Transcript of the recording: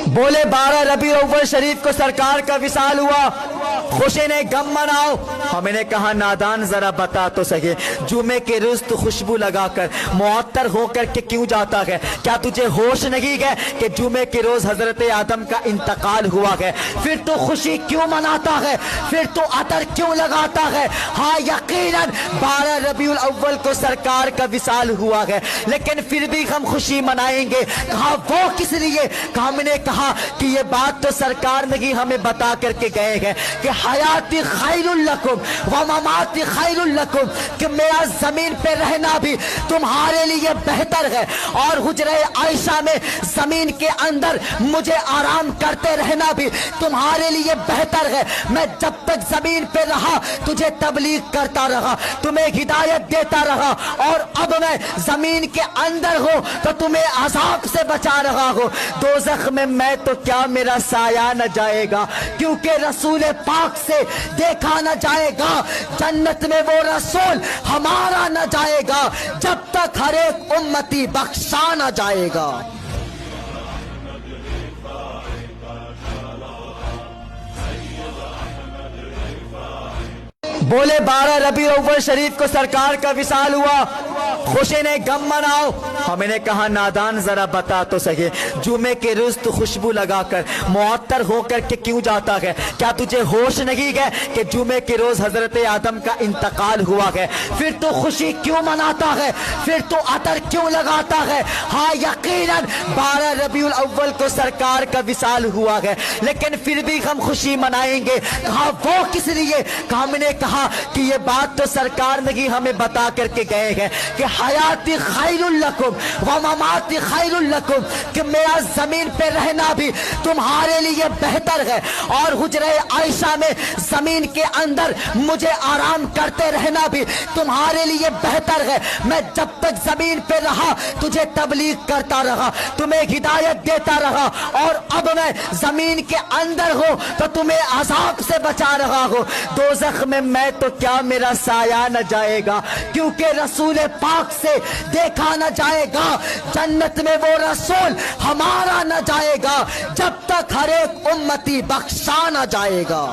बोले 12 रबी अव्वल शरीफ को सरकार का विसाल हुआ, खुशी ने गम मनाओ। हमने कहा नादान जरा बता तो सके, जुमे के रोज तो खुशबू लगाकर मुअत्तर होकर के क्यों जाता है? क्या तुझे होश नहीं है कि जुमे के रोज हजरत आदम का इंतकाल हुआ है? फिर तो खुशी क्यों मनाता है? फिर तो अतर क्यों लगाता है? हाँ यकीनन 12 रबीउल अव्वल को सरकार का विसाल हुआ है, लेकिन फिर भी हम खुशी मनाएंगे। कहा वो किस लिए? हमने कहा कि ये बात तो सरकार ने ही हमें बता करके गए हैं कि हयाती खैरुल लकुम व ममाती खैरुल लकुम, कि मेरा जमीन पे रहना भी तुम्हारे लिए बेहतर है और हुजरे आयशा में जमीन के अंदर मुझे आराम करते रहना भी तुम्हारे लिए बेहतर है। मैं जब तक जमीन पे रहा तुझे तबलीग करता रहा, तुम्हें हिदायत देता रहा, और अब मैं जमीन के अंदर हूं तो तुम्हें अजाब से बचा रहा हूं। दोज़ख में मैं तो क्या मेरा साया न जाएगा, क्योंकि रसूल पाक से देखा न जाएगा। जन्नत में वो रसूल हमारा न जाएगा जब तक हर एक उम्मती बख्शा न जाएगा। बोले 12 रबी अव्वल शरीफ को सरकार का विसाल हुआ, खुशी ने गम मनाओ। हमने कहा नादान जरा बता तो सके, जुमे के रोज तो खुशबू लगाकर मुअत्तर होकर के क्यों जाता है? क्या तुझे होश नहीं है कि जुमे के रोज हजरत आदम का इंतकाल हुआ है? फिर तो खुशी क्यों मनाता है? फिर तो अतर क्यों लगाता है? हाँ यकीनन 12 रबीउल अव्वल को सरकार का विसाल हुआ है, लेकिन फिर भी हम खुशी मनाएंगे। कहा वो किस लिए? हमने कहा कि ये बात तो सरकार ने ही हमें बता करके गए हैं कि हयाती खैरुल लकुम व ममाती खैरुल लकुम, कि मेरा जमीन पे रहना भी तुम्हारे लिए बेहतर है और हुजरे आयशा में जमीन के अंदर मुझे आराम करते रहना भी तुम्हारे लिए बेहतर है। मैं जब तक जमीन पे रहा तुझे तबलीग करता रहा, तुम्हें हिदायत देता रहा, और अब मैं जमीन के अंदर हूं तो तुम्हें अजाब से बचा रहा हूं। दोज़ख में मैं तो क्या मेरा साया न जाएगा, क्योंकि रसूल पाक से देखा न जाएगा। जन्नत में वो रसूल हमारा न जाएगा जब तक हर एक उम्मती बख्शा न जाएगा।